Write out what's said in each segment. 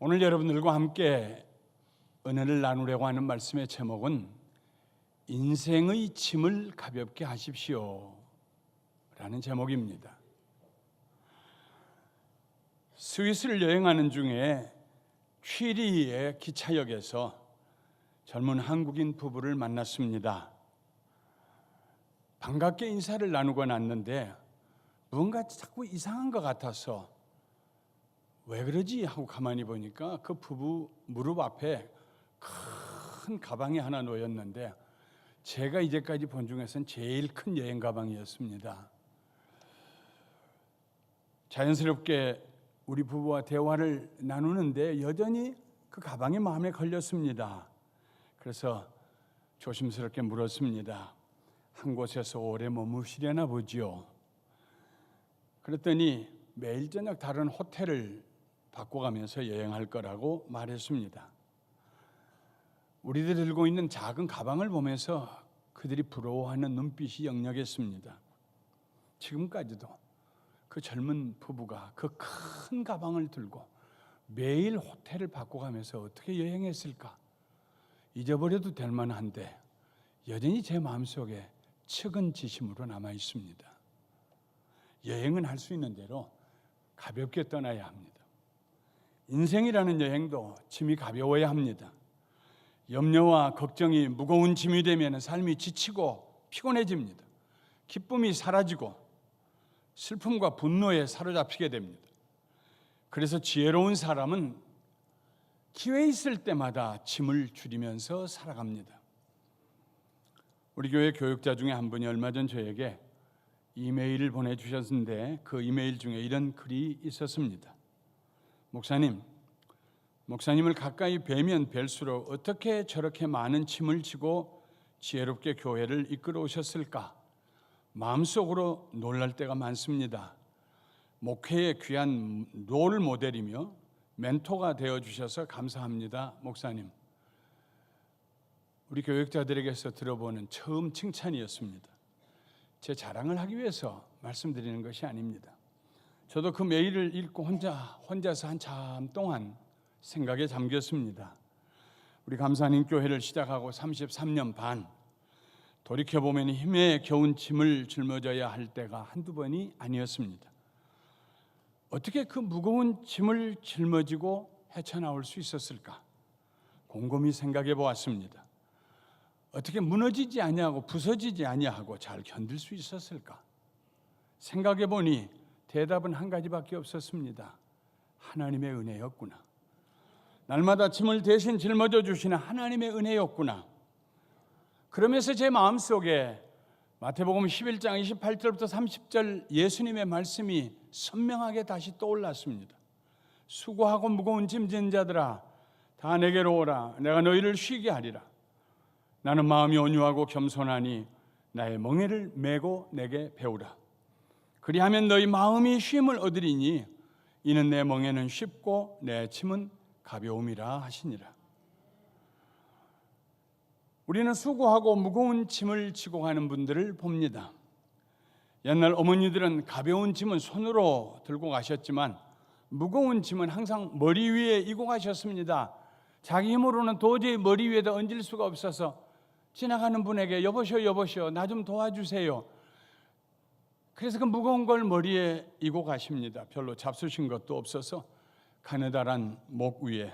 오늘 여러분들과 함께 은혜를 나누려고 하는 말씀의 제목은 인생의 짐을 가볍게 하십시오 라는 제목입니다. 스위스를 여행하는 중에 취리히의 기차역에서 젊은 한국인 부부를 만났습니다. 반갑게 인사를 나누고 났는데 뭔가 자꾸 이상한 것 같아서 왜 그러지 하고 가만히 보니까 그 부부 무릎 앞에 큰 가방이 하나 놓였는데 제가 이제까지 본 중에서는 제일 큰 여행 가방이었습니다. 자연스럽게 우리 부부와 대화를 나누는데 여전히 그 가방이 마음에 걸렸습니다. 그래서 조심스럽게 물었습니다. 한 곳에서 오래 머무시려나 보지요? 그랬더니 매일 저녁 다른 호텔을 바꿔가면서 여행할 거라고 말했습니다. 우리들이 들고 있는 작은 가방을 보면서 그들이 부러워하는 눈빛이 역력했습니다. 지금까지도 그 젊은 부부가 그 큰 가방을 들고 매일 호텔을 바꿔가면서 어떻게 여행했을까? 잊어버려도 될 만한데 여전히 제 마음속에 측은지심으로 남아 있습니다. 여행은 할 수 있는 대로 가볍게 떠나야 합니다. 인생이라는 여행도 짐이 가벼워야 합니다. 염려와 걱정이 무거운 짐이 되면 삶이 지치고 피곤해집니다. 기쁨이 사라지고 슬픔과 분노에 사로잡히게 됩니다. 그래서 지혜로운 사람은 기회 있을 때마다 짐을 줄이면서 살아갑니다. 우리 교회 교육자 중에 한 분이 얼마 전 저에게 이메일을 보내주셨는데 그 이메일 중에 이런 글이 있었습니다. 목사님을 가까이 뵈면 뵐수록 어떻게 저렇게 많은 짐을 지고 지혜롭게 교회를 이끌어 오셨을까? 마음속으로 놀랄 때가 많습니다. 목회의 귀한 롤 모델이며 멘토가 되어주셔서 감사합니다, 목사님. 우리 교육자들에게서 들어보는 처음 칭찬이었습니다. 제 자랑을 하기 위해서 말씀드리는 것이 아닙니다. 저도 그 메일을 읽고 혼자서 한참 동안 생각에 잠겼습니다. 우리 감사님 교회를 시작하고 33년 반, 돌이켜보면 힘에 겨운 짐을 짊어져야 할 때가 한두 번이 아니었습니다. 어떻게 그 무거운 짐을 짊어지고 헤쳐나올 수 있었을까? 곰곰이 생각해 보았습니다. 어떻게 무너지지 아니하고 부서지지 아니하고 잘 견딜 수 있었을까? 생각해 보니 대답은 한 가지밖에 없었습니다. 하나님의 은혜였구나. 날마다 짐을 대신 짊어져 주시는 하나님의 은혜였구나. 그러면서 제 마음속에 마태복음 11장 28절부터 30절 예수님의 말씀이 선명하게 다시 떠올랐습니다. 수고하고 무거운 짐 진 자들아 다 내게로 오라. 내가 너희를 쉬게 하리라. 나는 마음이 온유하고 겸손하니 나의 멍에를 메고 내게 배우라. 그리하면 너희 마음이 쉼을 얻으리니 이는 내 멍에는 쉽고 내 짐은 가벼움이라 하시니라. 우리는 수고하고 무거운 짐을 지고 가는 분들을 봅니다. 옛날 어머니들은 가벼운 짐은 손으로 들고 가셨지만 무거운 짐은 항상 머리 위에 이고 가셨습니다. 자기 힘으로는 도저히 머리 위에다 얹을 수가 없어서 지나가는 분에게 여보시오 나 좀 도와주세요. 그래서 그 무거운 걸 머리에 이고 가십니다. 별로 잡수신 것도 없어서 가느다란 목 위에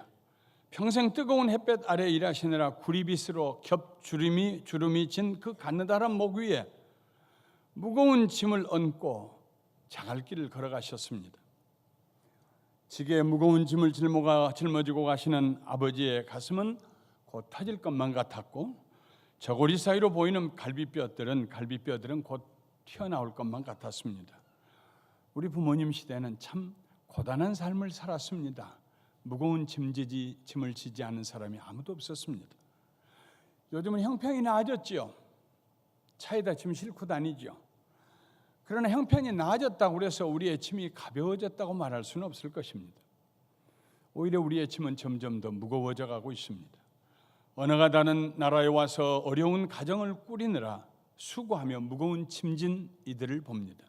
평생 뜨거운 햇볕 아래 일하시느라 구리빗으로 주름이 진 그 가느다란 목 위에 무거운 짐을 얹고 자갈길을 걸어가셨습니다. 지게에 무거운 짐을 짊어지고 가시는 아버지의 가슴은 곧 터질 것만 같았고 저고리 사이로 보이는 갈비뼈들은 곧 튀어나올 것만 같았습니다. 우리 부모님 시대는 참 고단한 삶을 살았습니다. 무거운 짐을 지지 않는 사람이 아무도 없었습니다. 요즘은 형편이 나아졌지요. 차에다 짐 싣고 다니죠. 그러나 형편이 나아졌다고 해서 우리의 짐이 가벼워졌다고 말할 수는 없을 것입니다. 오히려 우리의 짐은 점점 더 무거워져 가고 있습니다. 언어가 다른 나라에 와서 어려운 가정을 꾸리느라 수고하며 무거운 짐진 이들을 봅니다.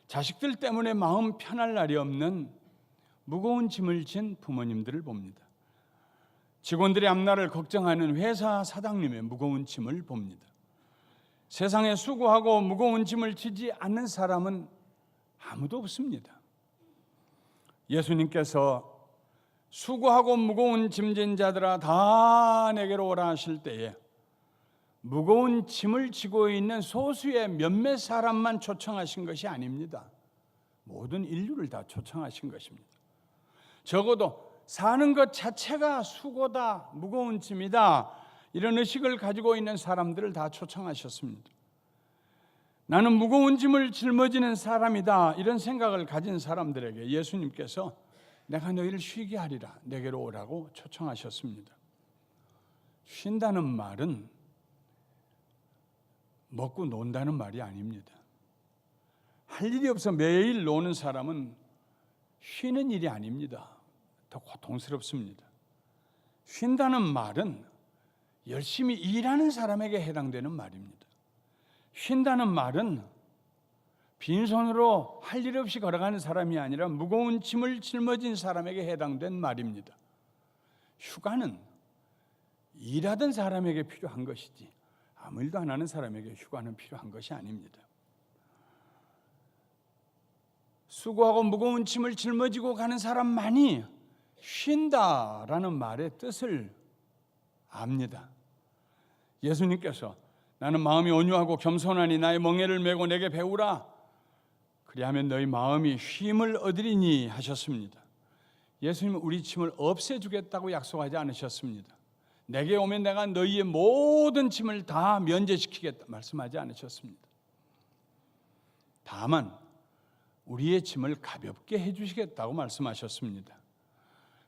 자식들 때문에 마음 편할 날이 없는 무거운 짐을 진 부모님들을 봅니다. 직원들의 앞날을 걱정하는 회사 사장님의 무거운 짐을 봅니다. 세상에 수고하고 무거운 짐을 지지 않는 사람은 아무도 없습니다. 예수님께서 수고하고 무거운 짐진 자들아 다 내게로 오라 하실 때에 무거운 짐을 지고 있는 소수의 몇몇 사람만 초청하신 것이 아닙니다. 모든 인류를 다 초청하신 것입니다. 적어도 사는 것 자체가 수고다, 무거운 짐이다, 이런 의식을 가지고 있는 사람들을 다 초청하셨습니다. 나는 무거운 짐을 짊어지는 사람이다, 이런 생각을 가진 사람들에게 예수님께서 내가 너희를 쉬게 하리라, 내게로 오라고 초청하셨습니다. 쉰다는 말은 먹고 논다는 말이 아닙니다. 할 일이 없어 매일 노는 사람은 쉬는 일이 아닙니다. 더 고통스럽습니다. 쉰다는 말은 열심히 일하는 사람에게 해당되는 말입니다. 쉰다는 말은 빈손으로 할 일 없이 걸어가는 사람이 아니라 무거운 짐을 짊어진 사람에게 해당된 말입니다. 휴가는 일하던 사람에게 필요한 것이지 아무 일도 안 하는 사람에게 휴가는 필요한 것이 아닙니다. 수고하고 무거운 짐을 짊어지고 가는 사람만이 쉰다라는 말의 뜻을 압니다. 예수님께서 나는 마음이 온유하고 겸손하니 나의 멍에를 메고 내게 배우라, 그리하면 너희 마음이 쉼을 얻으리니 하셨습니다. 예수님은 우리 짐을 없애주겠다고 약속하지 않으셨습니다. 내게 오면 내가 너희의 모든 짐을 다 면제시키겠다 말씀하지 않으셨습니다. 다만 우리의 짐을 가볍게 해주시겠다고 말씀하셨습니다.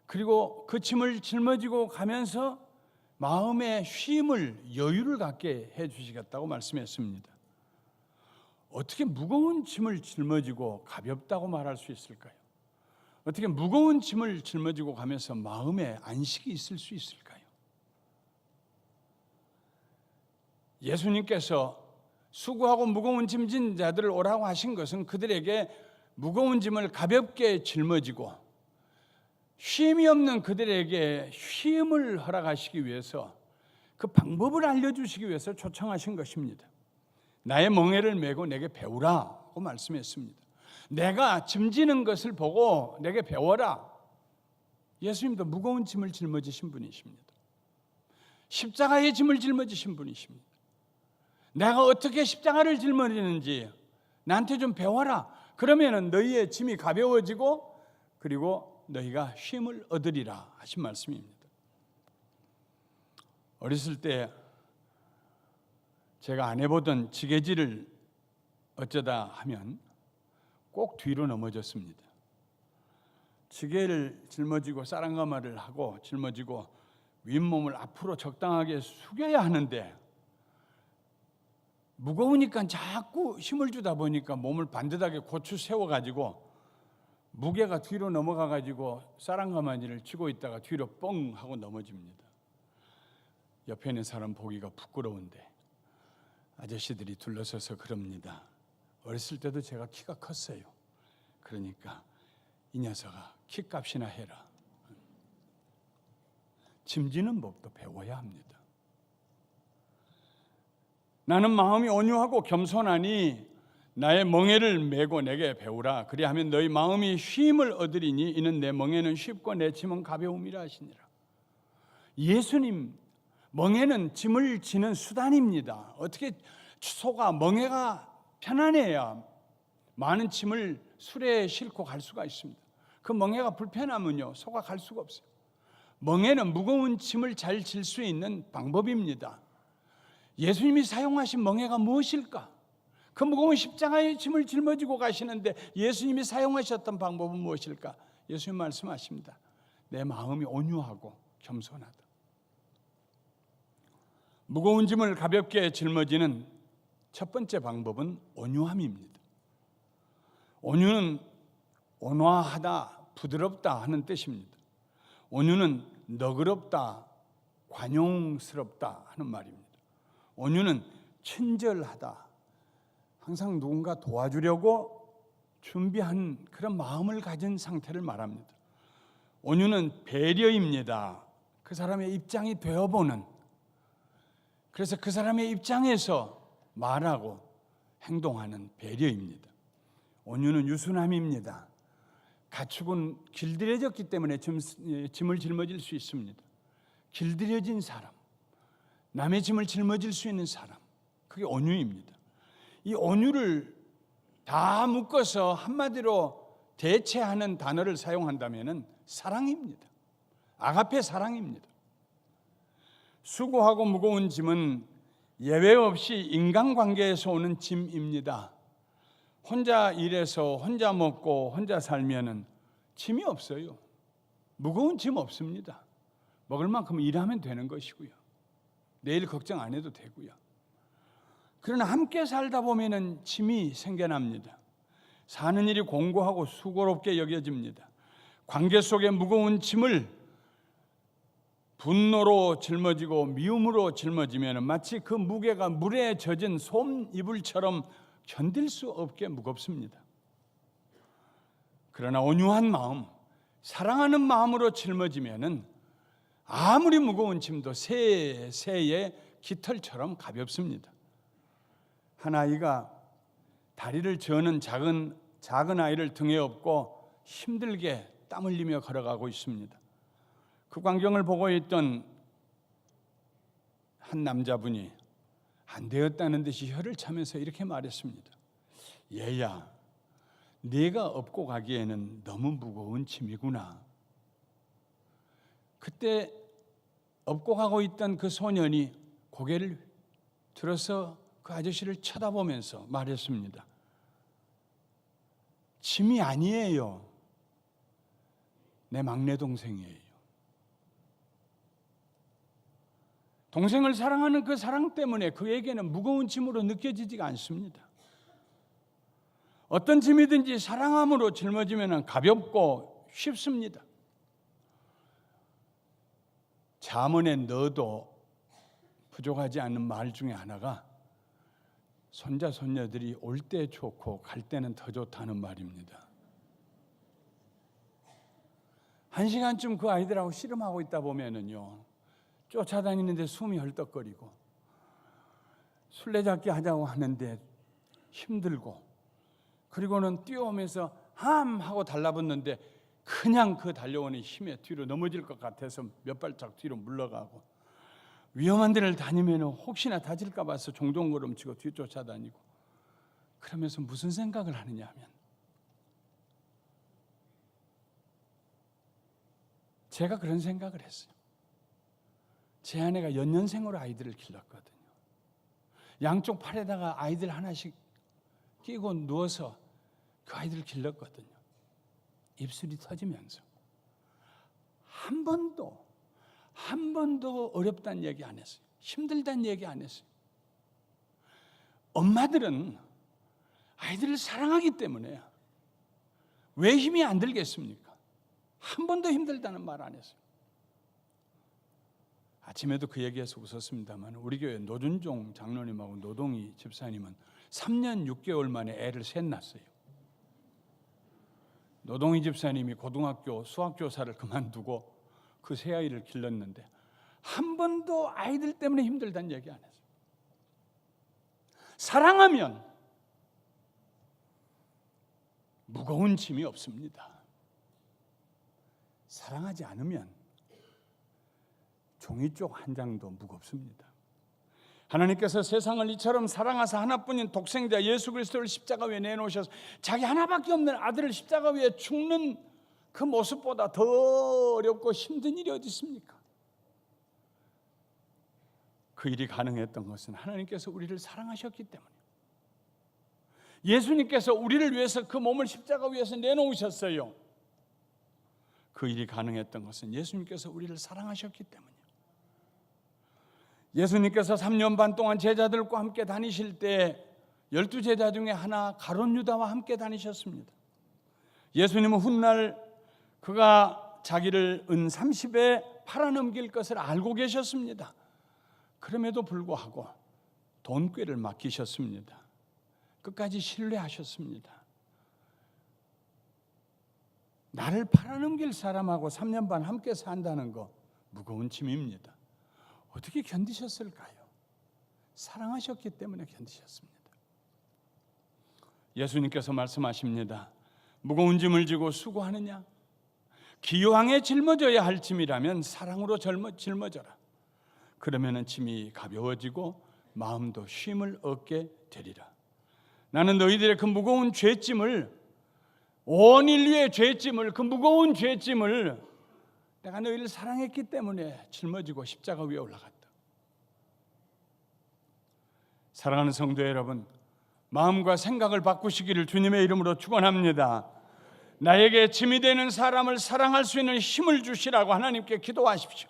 그리고 그 짐을 짊어지고 가면서 마음의 쉼을, 여유를 갖게 해주시겠다고 말씀했습니다. 어떻게 무거운 짐을 짊어지고 가볍다고 말할 수 있을까요? 어떻게 무거운 짐을 짊어지고 가면서 마음에 안식이 있을 수 있을까요? 예수님께서 수고하고 무거운 짐진 자들을 오라고 하신 것은 그들에게 무거운 짐을 가볍게 짊어지고 쉼이 없는 그들에게 쉼을 허락하시기 위해서, 그 방법을 알려주시기 위해서 초청하신 것입니다. 나의 멍에를 메고 내게 배우라고 말씀했습니다. 내가 짐지는 것을 보고 내게 배워라. 예수님도 무거운 짐을 짊어지신 분이십니다. 십자가의 짐을 짊어지신 분이십니다. 내가 어떻게 십자가를 짊어지는지 나한테 좀 배워라. 그러면 너희의 짐이 가벼워지고 그리고 너희가 쉼을 얻으리라 하신 말씀입니다. 어렸을 때 제가 안 해보던 지게질을 어쩌다 하면 꼭 뒤로 넘어졌습니다. 지게를 짊어지고 싸랑가마를 하고 짊어지고 윗몸을 앞으로 적당하게 숙여야 하는데 무거우니까 자꾸 힘을 주다 보니까 몸을 반듯하게 고추 세워가지고 무게가 뒤로 넘어가가지고 싸랑가마니를 쥐고 있다가 뒤로 뻥 하고 넘어집니다. 옆에 있는 사람 보기가 부끄러운데 아저씨들이 둘러서서 그럽니다. 어렸을 때도 제가 키가 컸어요. 그러니까 이 녀석아 키값이나 해라. 짐지는 법도 배워야 합니다. 나는 마음이 온유하고 겸손하니 나의 멍에를 메고 내게 배우라. 그리하면 너희 마음이 쉼을 얻으리니 이는 내 멍에는 쉽고 내 짐은 가벼움이라 하시니라. 예수님, 멍에는 짐을 지는 수단입니다. 어떻게 소가 멍에가 편안해야 많은 짐을 수레에 싣고 갈 수가 있습니다. 그 멍에가 불편하면요 소가 갈 수가 없어요. 멍에는 무거운 짐을 잘 질 수 있는 방법입니다. 예수님이 사용하신 멍에가 무엇일까? 그 무거운 십자가의 짐을 짊어지고 가시는데 예수님이 사용하셨던 방법은 무엇일까? 예수님 말씀하십니다. 내 마음이 온유하고 겸손하다. 무거운 짐을 가볍게 짊어지는 첫 번째 방법은 온유함입니다. 온유는 온화하다, 부드럽다 하는 뜻입니다. 온유는 너그럽다, 관용스럽다 하는 말입니다. 온유는 친절하다, 항상 누군가 도와주려고 준비한 그런 마음을 가진 상태를 말합니다. 온유는 배려입니다. 그 사람의 입장이 되어보는, 그래서 그 사람의 입장에서 말하고 행동하는 배려입니다. 온유는 유순함입니다. 가축은 길들여졌기 때문에 짐을 짊어질 수 있습니다. 길들여진 사람, 남의 짐을 짊어질 수 있는 사람, 그게 온유입니다. 이 온유를 다 묶어서 한마디로 대체하는 단어를 사용한다면 사랑입니다. 아가페 사랑입니다. 수고하고 무거운 짐은 예외 없이 인간관계에서 오는 짐입니다. 혼자 일해서 혼자 먹고 혼자 살면은 짐이 없어요. 무거운 짐 없습니다. 먹을 만큼 일하면 되는 것이고요. 내일 걱정 안 해도 되고요. 그러나 함께 살다 보면은 짐이 생겨납니다. 사는 일이 공고하고 수고롭게 여겨집니다. 관계 속에 무거운 짐을 분노로 짊어지고 미움으로 짊어지면 마치 그 무게가 물에 젖은 솜 이불처럼 견딜 수 없게 무겁습니다. 그러나 온유한 마음, 사랑하는 마음으로 짊어지면 아무리 무거운 짐도 새의 깃털처럼 가볍습니다. 한 아이가 다리를 저는 작은 아이를 등에 업고 힘들게 땀 흘리며 걸어가고 있습니다. 그 광경을 보고 있던 한 남자분이 안 되었다는 듯이 혀를 차면서 이렇게 말했습니다. 얘야, 네가 업고 가기에는 너무 무거운 짐이구나. 그때 업고 가고 있던 그 소년이 고개를 들어서 그 아저씨를 쳐다보면서 말했습니다. 짐이 아니에요. 내 막내 동생이에요. 동생을 사랑하는 그 사랑 때문에 그에게는 무거운 짐으로 느껴지지가 않습니다. 어떤 짐이든지 사랑함으로 짊어지면 가볍고 쉽습니다. 잠언에 넣어도 부족하지 않은 말 중에 하나가 손자 손녀들이 올 때 좋고 갈 때는 더 좋다는 말입니다. 한 시간쯤 그 아이들하고 씨름하고 있다 보면은요, 쫓아다니는데 숨이 헐떡거리고 술래잡기 하자고 하는데 힘들고, 그리고는 뛰어오면서 함 하고 달라붙는데 그냥 그 달려오는 힘에 뒤로 넘어질 것 같아서 몇 발짝 뒤로 물러가고, 위험한 데를 다니면 혹시나 다칠까 봐서 종종 걸음치고 뒤쫓아다니고, 그러면서 무슨 생각을 하느냐 하면, 제가 그런 생각을 했어요. 제 아내가 연년생으로 아이들을 길렀거든요. 양쪽 팔에다가 아이들 하나씩 끼고 누워서 그 아이들을 길렀거든요. 입술이 터지면서 한 번도 어렵다는 얘기 안 했어요. 힘들다는 얘기 안 했어요. 엄마들은 아이들을 사랑하기 때문에 왜 힘이 안 들겠습니까? 한 번도 힘들다는 말 안 했어요. 아침에도 그 얘기해서 웃었습니다만, 우리 교회 노준종 장로님하고 노동희 집사님은 3년 6개월 만에 애를 셋 낳았어요. 노동희 집사님이 고등학교 수학교사를 그만두고 그 세 아이를 길렀는데 한 번도 아이들 때문에 힘들다는 얘기 안 했어요. 사랑하면 무거운 짐이 없습니다. 사랑하지 않으면 종이 쪽 한 장도 무겁습니다. 하나님께서 세상을 이처럼 사랑하사 하나뿐인 독생자 예수 그리스도를 십자가 위에 내놓으셔서 자기 하나밖에 없는 아들을 십자가 위에 죽는 그 모습보다 더 어렵고 힘든 일이 어디 있습니까? 그 일이 가능했던 것은 하나님께서 우리를 사랑하셨기 때문에, 예수님께서 우리를 위해서 그 몸을 십자가 위에서 내놓으셨어요. 그 일이 가능했던 것은 예수님께서 우리를 사랑하셨기 때문이에요. 예수님께서 3년 반 동안 제자들과 함께 다니실 때 12제자 중에 하나 가룟 유다와 함께 다니셨습니다. 예수님은 훗날 그가 자기를 은 30에 팔아넘길 것을 알고 계셨습니다. 그럼에도 불구하고 돈꾀를 맡기셨습니다. 끝까지 신뢰하셨습니다. 나를 팔아넘길 사람하고 3년 반 함께 산다는 거 무거운 짐입니다. 어떻게 견디셨을까요? 사랑하셨기 때문에 견디셨습니다. 예수님께서 말씀하십니다. 무거운 짐을 지고 수고하느냐? 기왕에 짊어져야 할 짐이라면 사랑으로 짊어져라. 그러면 짐이 가벼워지고 마음도 쉼을 얻게 되리라. 나는 너희들의 그 무거운 죄짐을, 온 인류의 죄짐을, 그 무거운 죄짐을 내가 너희를 사랑했기 때문에 짊어지고 십자가 위에 올라갔다. 사랑하는 성도 여러분, 마음과 생각을 바꾸시기를 주님의 이름으로 축원합니다. 나에게 짐이 되는 사람을 사랑할 수 있는 힘을 주시라고 하나님께 기도하십시오.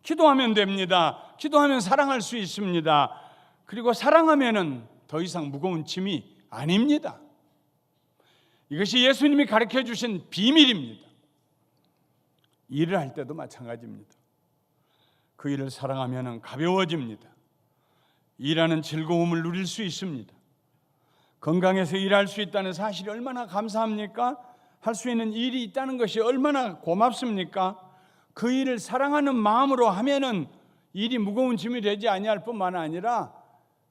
기도하면 됩니다. 기도하면 사랑할 수 있습니다. 그리고 사랑하면은 더 이상 무거운 짐이 아닙니다. 이것이 예수님이 가르쳐 주신 비밀입니다. 일을 할 때도 마찬가지입니다. 그 일을 사랑하면은 가벼워집니다. 일하는 즐거움을 누릴 수 있습니다. 건강해서 일할 수 있다는 사실이 얼마나 감사합니까? 할 수 있는 일이 있다는 것이 얼마나 고맙습니까? 그 일을 사랑하는 마음으로 하면은 일이 무거운 짐이 되지 아니할 뿐만 아니라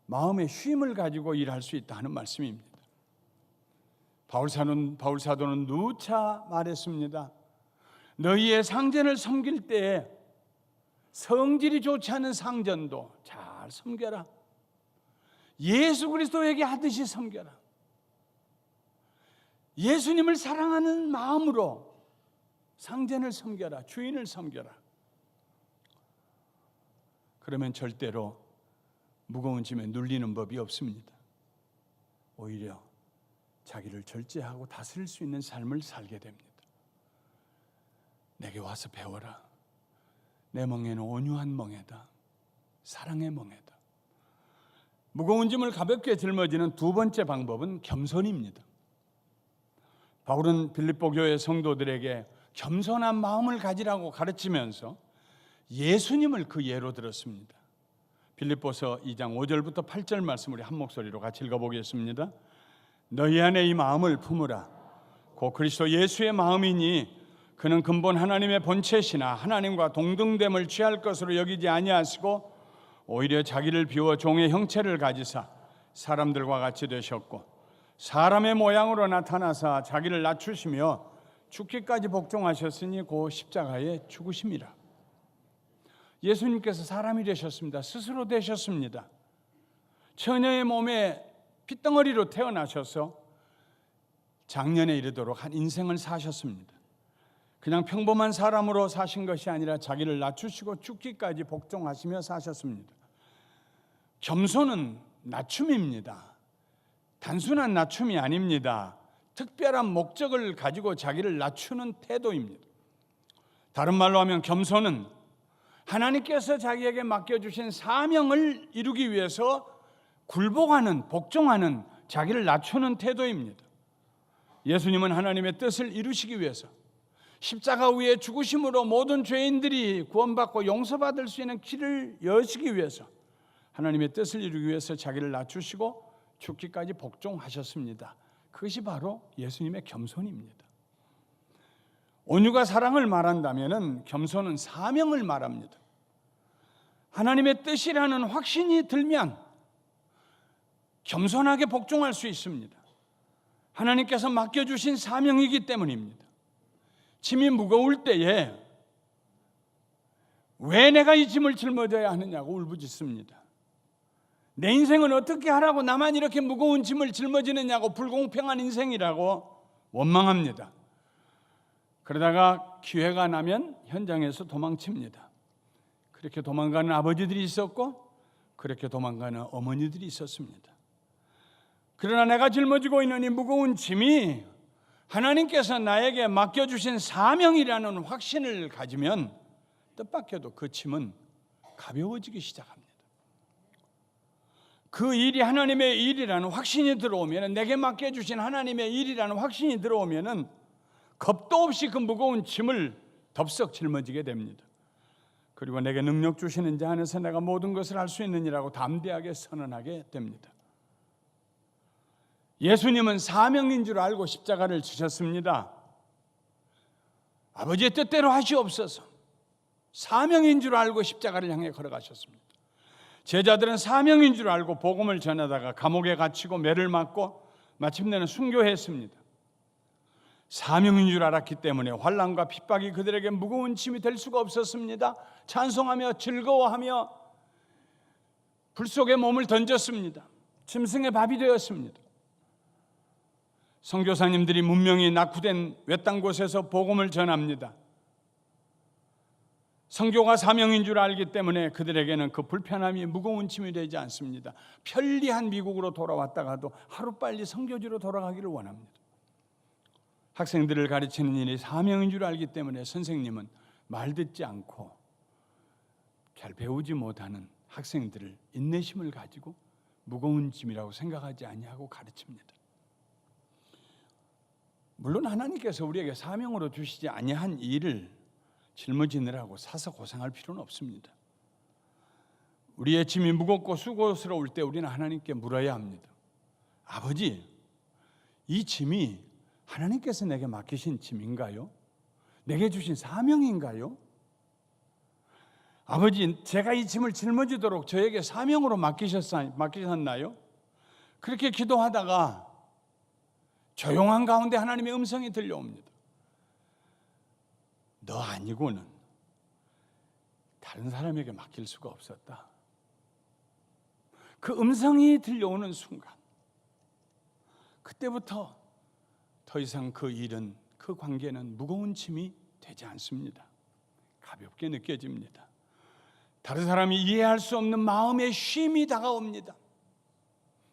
마음의 쉼을 가지고 일할 수 있다 하는 말씀입니다. 바울사도는 누차 말했습니다. 너희의 상전을 섬길 때에 성질이 좋지 않은 상전도 잘 섬겨라. 예수 그리스도에게 하듯이 섬겨라. 예수님을 사랑하는 마음으로 상전을 섬겨라. 주인을 섬겨라. 그러면 절대로 무거운 짐에 눌리는 법이 없습니다. 오히려 자기를 절제하고 다스릴 수 있는 삶을 살게 됩니다. 내게 와서 배워라. 내 멍에는 온유한 멍에다. 사랑의 멍에다. 무거운 짐을 가볍게 짊어지는 두 번째 방법은 겸손입니다. 바울은 빌립보 교회 성도들에게 겸손한 마음을 가지라고 가르치면서 예수님을 그 예로 들었습니다. 빌립보서 2장 5절부터 8절 말씀 우리 한 목소리로 같이 읽어보겠습니다. 너희 안에 이 마음을 품으라. 곧 그리스도 예수의 마음이니 그는 근본 하나님의 본체시나 하나님과 동등됨을 취할 것으로 여기지 아니하시고 오히려 자기를 비워 종의 형체를 가지사 사람들과 같이 되셨고 사람의 모양으로 나타나사 자기를 낮추시며 죽기까지 복종하셨으니 그 십자가에 죽으심이라. 예수님께서 사람이 되셨습니다. 스스로 되셨습니다. 처녀의 몸에 핏덩어리로 태어나셔서 장년에 이르도록 한 인생을 사셨습니다. 그냥 평범한 사람으로 사신 것이 아니라 자기를 낮추시고 죽기까지 복종하시며 사셨습니다. 겸손은 낮춤입니다. 단순한 낮춤이 아닙니다. 특별한 목적을 가지고 자기를 낮추는 태도입니다. 다른 말로 하면 겸손은 하나님께서 자기에게 맡겨주신 사명을 이루기 위해서 굴복하는, 복종하는, 자기를 낮추는 태도입니다. 예수님은 하나님의 뜻을 이루시기 위해서 십자가 위에 죽으심으로 모든 죄인들이 구원받고 용서받을 수 있는 길을 여시기 위해서 하나님의 뜻을 이루기 위해서 자기를 낮추시고 죽기까지 복종하셨습니다. 그것이 바로 예수님의 겸손입니다. 온유가 사랑을 말한다면 겸손은 사명을 말합니다. 하나님의 뜻이라는 확신이 들면 겸손하게 복종할 수 있습니다. 하나님께서 맡겨주신 사명이기 때문입니다. 짐이 무거울 때에 왜 내가 이 짐을 짊어져야 하느냐고 울부짖습니다. 내 인생은 어떻게 하라고 나만 이렇게 무거운 짐을 짊어지느냐고 불공평한 인생이라고 원망합니다. 그러다가 기회가 나면 현장에서 도망칩니다. 그렇게 도망가는 아버지들이 있었고 그렇게 도망가는 어머니들이 있었습니다. 그러나 내가 짊어지고 있는 이 무거운 짐이 하나님께서 나에게 맡겨주신 사명이라는 확신을 가지면 뜻밖에도 그 짐은 가벼워지기 시작합니다. 그 일이 하나님의 일이라는 확신이 들어오면, 내게 맡겨주신 하나님의 일이라는 확신이 들어오면 겁도 없이 그 무거운 짐을 덥석 짊어지게 됩니다. 그리고 내게 능력 주시는 자 안에서 내가 모든 것을 할 수 있느니라고 담대하게 선언하게 됩니다. 예수님은 사명인 줄 알고 십자가를 지셨습니다. 아버지의 뜻대로 하시옵소서. 사명인 줄 알고 십자가를 향해 걸어가셨습니다. 제자들은 사명인 줄 알고 복음을 전하다가 감옥에 갇히고 매를 맞고 마침내는 순교했습니다. 사명인 줄 알았기 때문에 환난과 핍박이 그들에게 무거운 짐이 될 수가 없었습니다. 찬송하며 즐거워하며 불 속에 몸을 던졌습니다. 짐승의 밥이 되었습니다. 선교사님들이 문명이 낙후된 외딴 곳에서 복음을 전합니다. 선교가 사명인 줄 알기 때문에 그들에게는 그 불편함이 무거운 짐이 되지 않습니다. 편리한 미국으로 돌아왔다가도 하루빨리 선교지로 돌아가기를 원합니다. 학생들을 가르치는 일이 사명인 줄 알기 때문에 선생님은 말 듣지 않고 잘 배우지 못하는 학생들을 인내심을 가지고 무거운 짐이라고 생각하지 아니하고 가르칩니다. 물론 하나님께서 우리에게 사명으로 주시지 아니한 일을 짊어지느라고 사서 고생할 필요는 없습니다. 우리의 짐이 무겁고 수고스러울 때 우리는 하나님께 물어야 합니다. 아버지, 이 짐이 하나님께서 내게 맡기신 짐인가요? 내게 주신 사명인가요? 아버지, 제가 이 짐을 짊어지도록 저에게 사명으로 맡기셨나요? 그렇게 기도하다가 조용한 가운데 하나님의 음성이 들려옵니다. 너 아니고는 다른 사람에게 맡길 수가 없었다. 그 음성이 들려오는 순간, 그때부터 더 이상 그 일은, 그 관계는 무거운 짐이 되지 않습니다. 가볍게 느껴집니다. 다른 사람이 이해할 수 없는 마음의 쉼이 다가옵니다.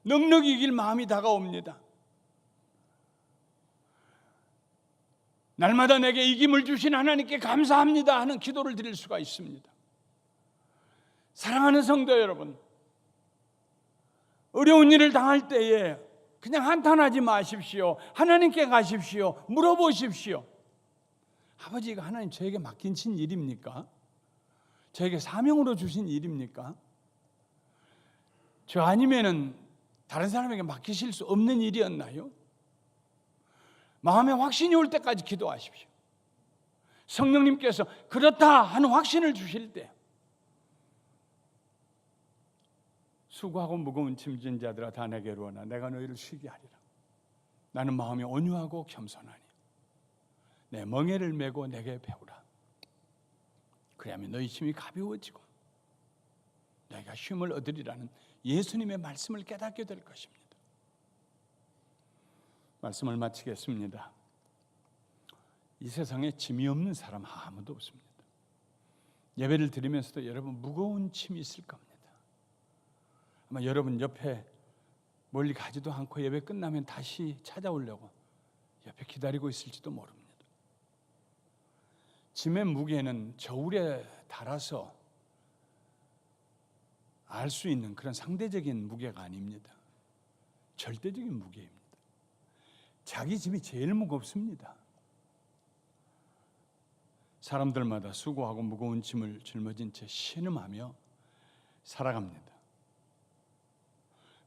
넉넉히 이길 마음이 다가옵니다. 날마다 내게 이김을 주신 하나님께 감사합니다 하는 기도를 드릴 수가 있습니다. 사랑하는 성도 여러분, 어려운 일을 당할 때에 그냥 한탄하지 마십시오. 하나님께 가십시오. 물어보십시오. 아버지, 이거 하나님 저에게 맡기신 일입니까? 저에게 사명으로 주신 일입니까? 저 아니면은 다른 사람에게 맡기실 수 없는 일이었나요? 마음에 확신이 올 때까지 기도하십시오. 성령님께서 그렇다 하는 확신을 주실 때, 수고하고 무거운 짐진 자들아 다 내게로 오나 내가 너희를 쉬게 하리라. 나는 마음이 온유하고 겸손하니 내 멍에를 메고 내게 배우라. 그래야면 너희 짐이 가벼워지고 너희가 쉼을 얻으리라는 예수님의 말씀을 깨닫게 될 것입니다. 말씀을 마치겠습니다. 이 세상에 짐이 없는 사람 아무도 없습니다. 예배를 드리면서도 여러분 무거운 짐이 있을 겁니다. 아마 여러분 옆에 멀리 가지도 않고 예배 끝나면 다시 찾아오려고 옆에 기다리고 있을지도 모릅니다. 짐의 무게는 저울에 달아서 알 수 있는 그런 상대적인 무게가 아닙니다. 절대적인 무게입니다. 자기 짐이 제일 무겁습니다. 사람들마다 수고하고 무거운 짐을 짊어진 채 신음하며 살아갑니다.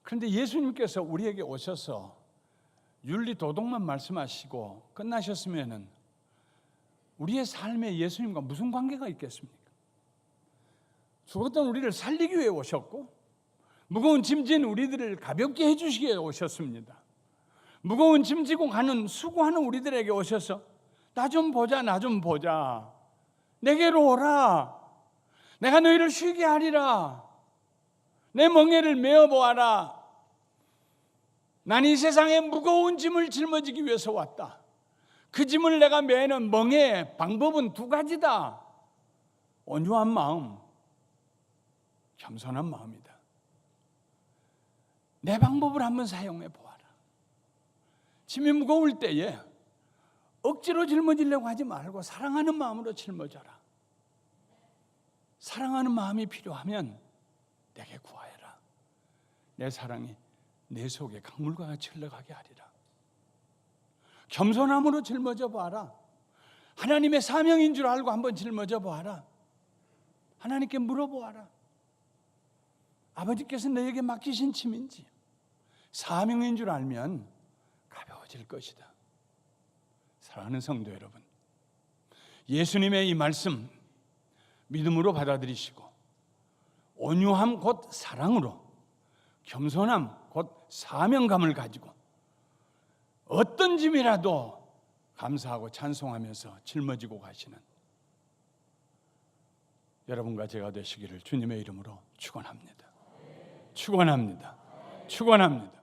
그런데 예수님께서 우리에게 오셔서 윤리 도덕만 말씀하시고 끝나셨으면은 우리의 삶에 예수님과 무슨 관계가 있겠습니까? 죽었던 우리를 살리기 위해 오셨고 무거운 짐진 우리들을 가볍게 해주시기 위해 오셨습니다. 무거운 짐 지고 가는 수고하는 우리들에게 오셔서 나 좀 보자, 나 좀 보자. 내게로 오라. 내가 너희를 쉬게 하리라. 내 멍에를 메어 보아라. 난 이 세상에 무거운 짐을 짊어지기 위해서 왔다. 그 짐을 내가 메는 멍에 방법은 두 가지다. 온유한 마음, 겸손한 마음이다. 내 방법을 한번 사용해 보아라. 짐이 무거울 때에 억지로 짊어지려고 하지 말고 사랑하는 마음으로 짊어져라. 사랑하는 마음이 필요하면 내게 구하여라. 내 사랑이 내 속에 강물과 같이 흘러가게 하리라. 겸손함으로 짊어져 보아라. 하나님의 사명인 줄 알고 한번 짊어져 보아라. 하나님께 물어보아라. 아버지께서 너에게 맡기신 짐인지 사명인 줄 알면 가벼워질 것이다. 사랑하는 성도 여러분, 예수님의 이 말씀 믿음으로 받아들이시고 온유함 곧 사랑으로, 겸손함 곧 사명감을 가지고 어떤 짐이라도 감사하고 찬송하면서 짊어지고 가시는 여러분과 제가 되시기를 주님의 이름으로 축원합니다. 축원합니다. 축원합니다.